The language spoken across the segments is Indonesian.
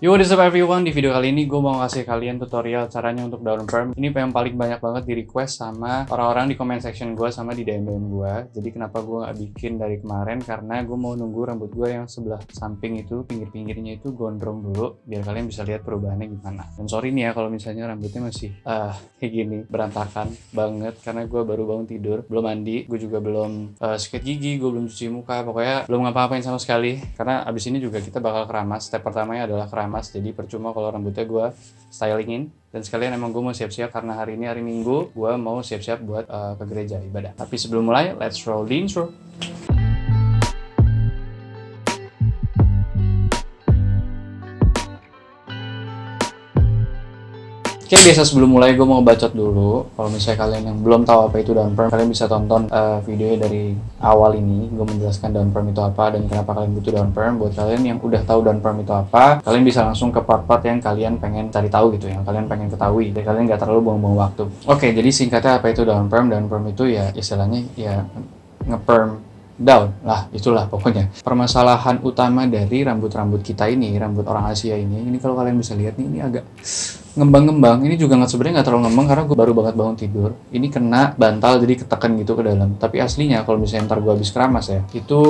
Yo, what is up everyone? Di video kali ini gue mau kasih kalian tutorial caranya untuk daun perm. Ini yang paling banyak banget di request sama orang-orang di comment section gue sama di DM gue. Jadi kenapa gue gak bikin dari kemarin? Karena gue mau nunggu rambut gue yang sebelah samping itu, pinggir-pinggirnya itu gondrong dulu, biar kalian bisa lihat perubahannya gimana. Dan sorry nih ya kalau misalnya rambutnya masih kayak gini, berantakan banget karena gue baru bangun tidur, belum mandi, gue juga belum sikat gigi, gue belum cuci muka, pokoknya belum ngapa-ngapain sama sekali. Karena abis ini juga kita bakal keramas. Step pertamanya adalah keramas. Jadi percuma kalau rambutnya gue stylingin. Dan sekalian emang gue mau siap-siap karena hari ini hari Minggu, gue mau siap-siap buat ke gereja ibadah. Tapi sebelum mulai, let's roll the intro. Oke, biasa sebelum mulai gue mau bacot dulu. Kalau misalnya kalian yang belum tahu apa itu daun perm, kalian bisa tonton videonya dari awal ini. Gue menjelaskan daun perm itu apa dan kenapa kalian butuh daun perm. Buat kalian yang udah tahu daun perm itu apa, kalian bisa langsung ke part-part yang kalian pengen cari tahu gitu, yang kalian pengen ketahui. Jadi kalian nggak terlalu buang-buang waktu. Oke, jadi singkatnya apa itu daun perm? Daun perm itu ya istilahnya ya nge-perm daun lah, itulah pokoknya. Permasalahan utama dari rambut-rambut kita ini, rambut orang Asia ini kalau kalian bisa lihat nih, ini agak ngembang-ngembang. Ini juga sebenarnya nggak terlalu ngembang karena gue baru banget bangun tidur. Ini kena bantal jadi ketekan gitu ke dalam. Tapi aslinya kalau misalnya ntar gue habis keramas ya, itu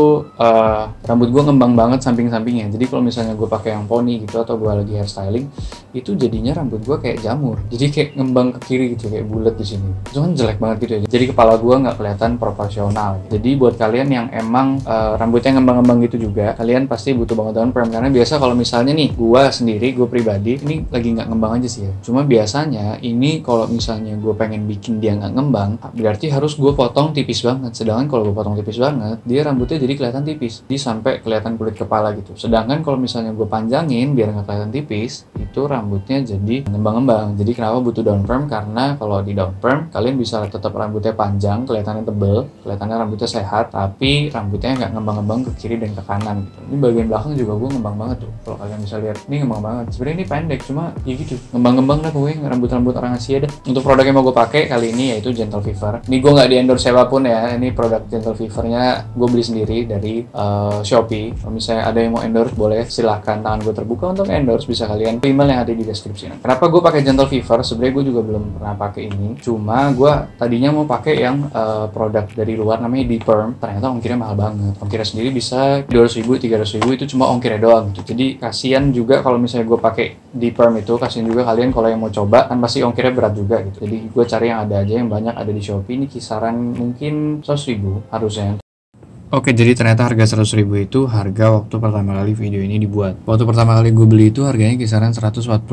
rambut gue ngembang banget samping-sampingnya. Jadi kalau misalnya gue pakai yang poni gitu atau gue lagi hairstyling, itu jadinya rambut gue kayak jamur. Jadi kayak ngembang ke kiri gitu, kayak bulat di sini. Itu kan jelek banget gitu ya. Jadi kepala gue nggak kelihatan proporsional. Jadi buat kalian yang emang rambutnya ngembang-ngembang gitu juga, kalian pasti butuh banget daun perm. Karena biasa kalau misalnya nih, gue sendiri, gue pribadi, ini lagi nggak ngembang aja sih ya. Cuma biasanya ini kalau misalnya gue pengen bikin dia nggak ngembang, berarti harus gue potong tipis banget. Sedangkan kalau gue potong tipis banget, dia rambutnya jadi kelihatan tipis, jadi sampai kelihatan kulit kepala gitu. Sedangkan kalau misalnya gue panjangin biar nggak kelihatan tipis, itu rambutnya jadi ngembang-ngembang. Jadi kenapa butuh daun perm? Karena kalau di daun perm, kalian bisa tetap rambutnya panjang, kelihatannya tebel, kelihatannya rambutnya sehat, tapi rambutnya nggak ngembang-ngembang ke kiri dan ke kanan gitu. Ini bagian belakang juga gue ngembang banget tuh. Kalau kalian bisa lihat, ini ngembang banget. Sebenarnya ini pendek, cuma ya gitu, ngembang-ngembang dah pokoknya rambut-rambut orang Asia dah. Untuk produk yang mau gue pakai kali ini yaitu Gentle Fever. Ini gue nggak di endorse siapapun ya. Ini produk Gentle Fevernya gue beli sendiri dari Shopee. Kalau misalnya ada yang mau endorse boleh silahkan, tangan gue terbuka untuk endorse. Bisa kalian email yang ada di deskripsi. Kenapa gue pakai Gentle Fever? Sebenarnya gue juga belum pernah pakai ini. Cuma gue tadinya mau pakai yang produk dari luar namanya D-Perm. Ternyata ongkirnya mahal banget. Ongkirnya sendiri bisa 200.000, 300.000, itu cuma ongkirnya doang gitu. Jadi kasihan juga kalau misalnya gue pakai D-Perm itu, kasihan juga kalian kalau yang mau coba kan pasti ongkirnya berat juga gitu. Jadi gue cari yang ada aja, yang banyak ada di Shopee. Ini kisaran mungkin 100.000 harusnya. Oke, jadi ternyata harga 100.000 itu harga waktu pertama kali video ini dibuat. Waktu pertama kali gue beli itu harganya kisaran 149.000,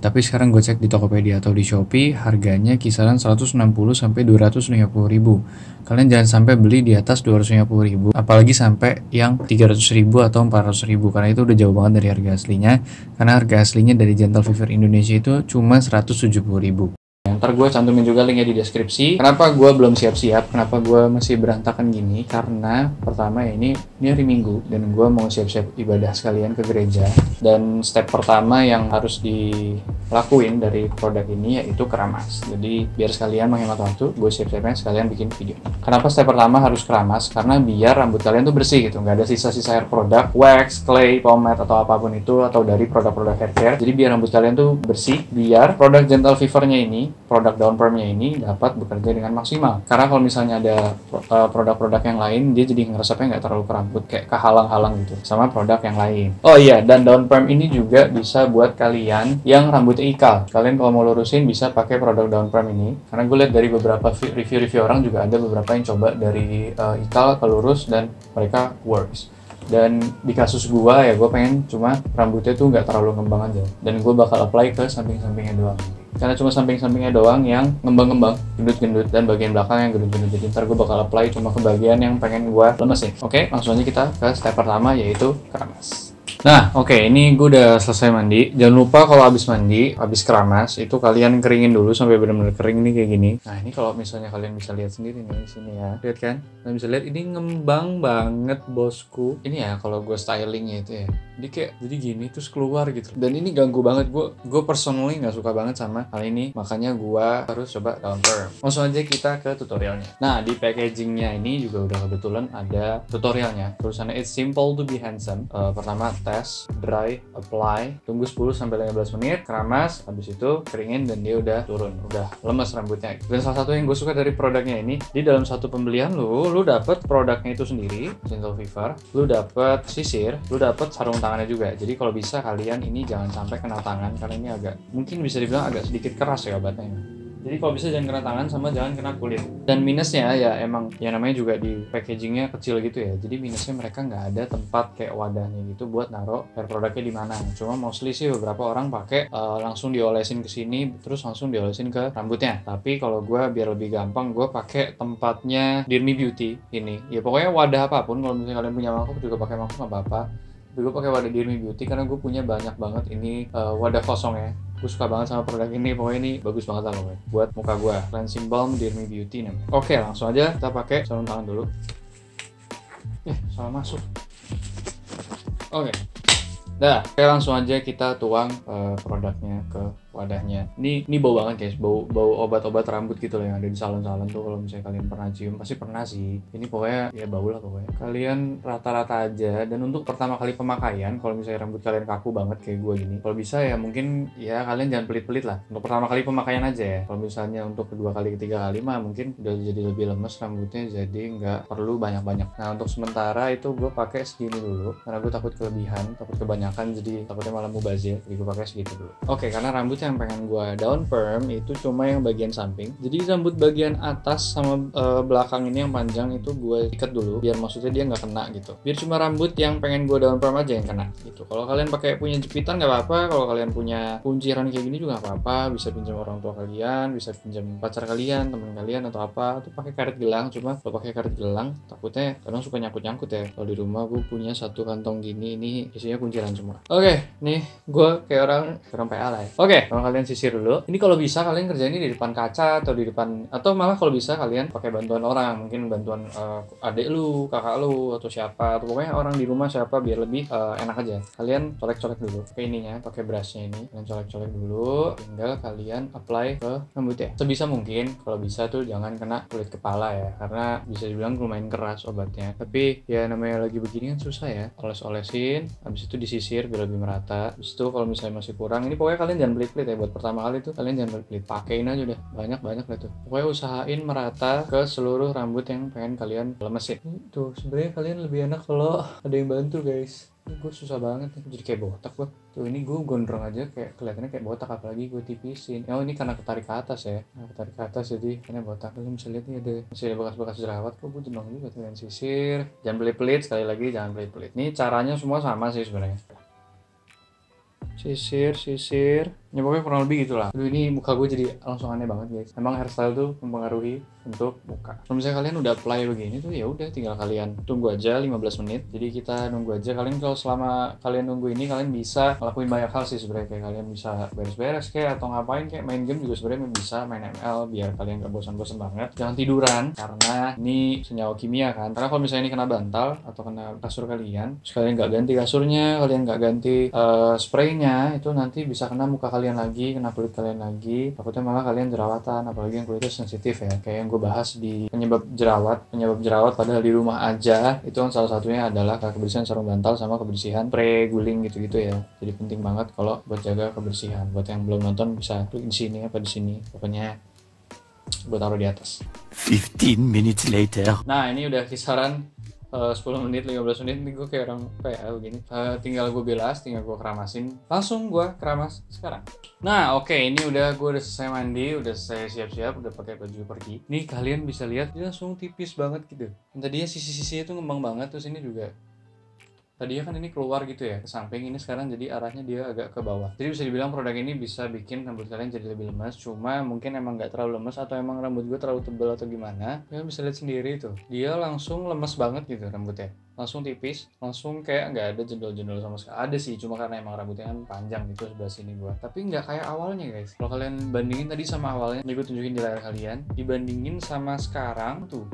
tapi sekarang gue cek di Tokopedia atau di Shopee harganya kisaran 160 sampai 250.000. Kalian jangan sampai beli di atas 250.000, apalagi sampai yang 300.000 atau 400.000, karena itu udah jauh banget dari harga aslinya. Karena harga aslinya dari Gentle Fever Indonesia itu cuma 170.000. Ntar gue cantumin juga linknya di deskripsi. Kenapa gue belum siap-siap, kenapa gue masih berantakan gini? Karena pertama ya ini hari Minggu dan gue mau siap-siap ibadah sekalian ke gereja. Dan step pertama yang harus dilakuin dari produk ini yaitu keramas. Jadi biar sekalian menghemat waktu, gue siap-siapnya sekalian bikin video. Kenapa step pertama harus keramas? Karena biar rambut kalian tuh bersih gitu, nggak ada sisa-sisa hair product, wax, clay, pomade atau apapun itu, atau dari produk-produk hair care. Jadi biar rambut kalian tuh bersih, biar produk Gentle Fever-nya ini, produk daun permnya ini dapat bekerja dengan maksimal. Karena kalau misalnya ada produk-produk yang lain, dia jadi ngeresapnya nggak terlalu ke rambut, kayak kehalang-halang gitu sama produk yang lain. Oh iya, dan daun perm ini juga bisa buat kalian yang rambutnya ikal. Kalian kalau mau lurusin bisa pakai produk daun perm ini. Karena gue lihat dari beberapa review-review orang juga ada beberapa yang coba dari ikal ke lurus dan mereka works. Dan di kasus gue ya, gue pengen cuma rambutnya tuh nggak terlalu ngembang aja, dan gue bakal apply ke samping-sampingnya doang. Karena cuma samping-sampingnya doang yang ngembang-ngembang, gendut-gendut, dan bagian belakang yang gendut-gendut. Jadi ntar gue bakal apply cuma ke bagian yang pengen gue lemesin. Oke, langsung aja kita ke step pertama yaitu keramas. Nah, oke, ini gue udah selesai mandi. Jangan lupa kalau habis mandi, habis keramas, itu kalian keringin dulu sampai benar-benar kering nih kayak gini. Nah, ini kalau misalnya kalian bisa lihat sendiri nih di sini ya. Lihat kan? Kalian bisa lihat ini ngembang banget, bosku. Ini ya kalau gue stylingnya itu ya. jadi gini terus keluar gitu. Dan ini ganggu banget, gue personally nggak suka banget sama hal ini, makanya gue harus coba down perm. Langsung aja kita ke tutorialnya. Nah, di packagingnya ini juga udah kebetulan ada tutorialnya. Tulisannya it's simple to be handsome. Pertama test, dry, apply, tunggu 10-15 menit, keramas, habis itu keringin dan dia udah turun, udah lemes rambutnya. Dan salah satu yang gue suka dari produknya ini, di dalam satu pembelian lu dapet produknya itu sendiri, Gentle Fever, lu dapet sisir, lu dapet sarung tangannya juga. Jadi kalau bisa kalian ini jangan sampai kena tangan, karena ini mungkin bisa dibilang agak sedikit keras ya obatnya ini. Jadi kalau bisa jangan kena tangan sama jangan kena kulit. Dan minusnya ya emang ya namanya juga di packagingnya kecil gitu ya. Jadi minusnya mereka nggak ada tempat kayak wadahnya gitu buat naruh hair produknya di mana. Cuma mostly sih beberapa orang pakai langsung diolesin ke sini terus langsung diolesin ke rambutnya. Tapi kalau gue biar lebih gampang gue pakai tempatnya Dirmi Beauty ini. Ya pokoknya wadah apapun, kalau misalnya kalian punya mangkuk juga pakai mangkuk nggak apa-apa. Gue pakai wadah Dirmi Beauty karena gue punya banyak banget ini wadah kosong ya. Gue suka banget sama produk ini, pokoknya ini bagus banget lah pokoknya buat muka gue. Cleansing Balm Dirmi Beauty namanya. Oke, langsung aja kita pakai sarung tangan dulu. Salah masuk. Oke. Dah, langsung aja kita tuang produknya ke wadahnya. Ini bau banget guys, bau obat-obat rambut gitu loh yang ada di salon-salon tuh. Kalau misalnya kalian pernah cium, pasti pernah sih. Ini pokoknya ya bau lah pokoknya. Kalian rata-rata aja. Dan untuk pertama kali pemakaian, kalau misalnya rambut kalian kaku banget kayak gue gini, kalau bisa ya mungkin ya kalian jangan pelit-pelit lah. Untuk pertama kali pemakaian aja ya. Kalau misalnya untuk kedua kali, ketiga kali mah mungkin udah jadi lebih lemes rambutnya, jadi nggak perlu banyak-banyak. Nah untuk sementara itu gue pakai segini dulu, karena gue takut kelebihan, takut kebanyakan, jadi takutnya malah mubazir. Jadi gue pakai segitu dulu. Oke, karena rambutnya yang pengen gue down perm itu cuma yang bagian samping. Jadi rambut bagian atas sama belakang ini yang panjang itu gue ikat dulu biar maksudnya dia nggak kena gitu. Biar cuma rambut yang pengen gue down perm aja yang kena gitu. Kalau kalian pakai punya jepitan nggak apa-apa. Kalau kalian punya kunciran kayak gini juga nggak apa-apa. Bisa pinjam orang tua kalian, bisa pinjam pacar kalian, teman kalian atau apa. Tuh pakai karet gelang. Cuma kalau pakai karet gelang takutnya kadang suka nyangkut-nyangkut ya. Kalau di rumah gue punya satu kantong gini, ini isinya kunciran semua. Oke, nih gue kayak orang PA lah ya. Oke, kalau kalian sisir dulu. Ini kalau bisa kalian kerjain di depan kaca atau di depan, atau malah kalau bisa kalian pakai bantuan orang, mungkin bantuan adik lu, kakak lu atau siapa, atau pokoknya orang di rumah siapa biar lebih enak aja. Kalian colek-colek dulu pakai ininya, pakai brushnya ini. Kalian colek-colek dulu, tinggal kalian apply ke rambutnya. Sebisa mungkin, kalau bisa tuh jangan kena kulit kepala ya, karena bisa dibilang lumayan keras obatnya. Tapi ya namanya lagi begini kan susah ya. Oles-olesin, habis itu disisir biar lebih merata. Habis itu kalau misalnya masih kurang, ini pokoknya kalian jangan pelit-pelit ya buat pertama kali tuh, kalian jangan pelit, pakein aja udah banyak lah tuh. Pokoknya usahain merata ke seluruh rambut yang pengen kalian lemesin. Tuh sebenarnya kalian lebih enak kalau ada yang bantu guys. Ini gue susah banget nih, jadi kayak botak gue. Tuh ini gue gondrong aja kayak kelihatannya kayak botak, apalagi gue tipisin. Oh ini karena ketarik ke atas ya, ketarik ke atas jadi kayaknya botak. Kalian bisa lihat nih masih ada bekas-bekas jerawat. Kok gue jenong juga tuh. Kalian sisir, jangan pelit-pelit, sekali lagi jangan pelit-pelit. Ini caranya semua sama sih sebenarnya. Sisir. Ya pokoknya kurang lebih gitulah. Aduh ini muka gue jadi langsung aneh banget guys. Emang hairstyle tuh mempengaruhi untuk muka. Kalau misalnya kalian udah apply begini tuh ya udah tinggal kalian tunggu aja 15 menit. Jadi kita nunggu aja. Kalian kalau selama kalian nunggu ini kalian bisa ngelakuin banyak hal sih sebenarnya. Kayak kalian bisa beres-beres kayak atau ngapain kayak main game juga sebenarnya bisa, main ML biar kalian gak bosan-bosan banget. Jangan tiduran karena ini senyawa kimia kan. Karena kalau misalnya ini kena bantal atau kena kasur kalian, terus kalian gak ganti kasurnya, kalian gak ganti spraynya, itu nanti bisa kena muka kalian lagi, kena kulit kalian lagi. Takutnya malah kalian jerawatan, apalagi yang kulitnya sensitif ya. Kayak yang gue bahas di penyebab jerawat padahal di rumah aja, itu kan salah satunya adalah kebersihan sarung bantal sama kebersihan spray guling gitu-gitu ya. Jadi penting banget kalau buat jaga kebersihan. Buat yang belum nonton bisa klik di sini apa di sini. Pokoknya gue taruh di atas. 15 minutes later. Nah, ini udah kisaran 10 menit, 15 menit nih gue kayak orang PA begini. Tinggal gue bilas, tinggal gue keramasin. Langsung gue keramas sekarang. Nah oke, ini gue udah selesai mandi, udah selesai siap-siap, udah pakai baju pergi. Nih kalian bisa lihat dia langsung tipis banget gitu. Tadinya sisi-sisinya tuh ngembang banget, terus ini juga tadinya kan ini keluar gitu ya ke samping, ini sekarang jadi arahnya dia agak ke bawah. Jadi bisa dibilang produk ini bisa bikin rambut kalian jadi lebih lemas. Cuma mungkin emang nggak terlalu lemas atau emang rambut gue terlalu tebal atau gimana. Kalian bisa lihat sendiri tuh, dia langsung lemas banget gitu rambutnya. Langsung tipis, langsung kayak nggak ada jendol-jendol sama sekali. Ada sih, cuma karena emang rambutnya kan panjang gitu sebelah sini gua. Tapi nggak kayak awalnya guys. Kalau kalian bandingin tadi sama awalnya, nih gue tunjukin di layar kalian, dibandingin sama sekarang tuh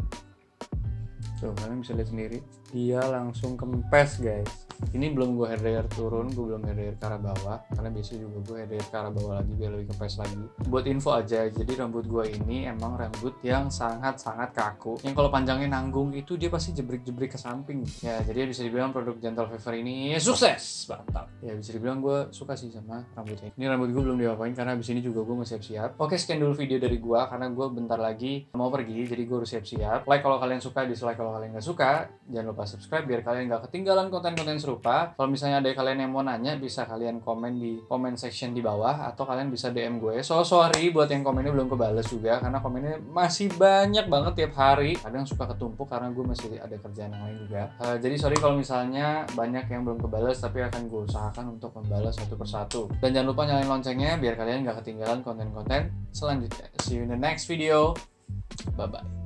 kalian bisa lihat sendiri, dia langsung kempes guys. Ini belum gue hair dryer turun, gue belum hair dryer ke arah bawah, karena biasanya juga gue hair dryer ke arah bawah lagi biar lebih kempes lagi. Buat info aja, jadi rambut gue ini emang rambut yang sangat-sangat kaku, yang kalau panjangnya nanggung itu dia pasti jebrik-jebrik ke samping. Ya jadi bisa dibilang produk Gentle Fever ini sukses, mantap. Ya bisa dibilang gue suka sih sama rambutnya. Ini rambut gue belum diapain karena abis ini juga gue mau siap-siap. Oke, sekian dulu video dari gue karena gue bentar lagi mau pergi, jadi gue harus siap-siap. Like kalau kalian suka, dislike kalau kalian nggak suka. Jangan lupa subscribe biar kalian nggak ketinggalan konten-konten serupa. Kalau misalnya ada kalian yang mau nanya, bisa kalian komen di comment section di bawah atau kalian bisa DM gue. So sorry buat yang komennya belum kebales juga karena komennya masih banyak banget tiap hari. Kadang suka ketumpuk karena gue masih ada kerjaan yang lain juga. Jadi sorry kalau misalnya banyak yang belum kebales, tapi akan gue usahakan untuk membalas satu persatu. Dan jangan lupa nyalain loncengnya biar kalian nggak ketinggalan konten-konten selanjutnya. See you in the next video. Bye bye.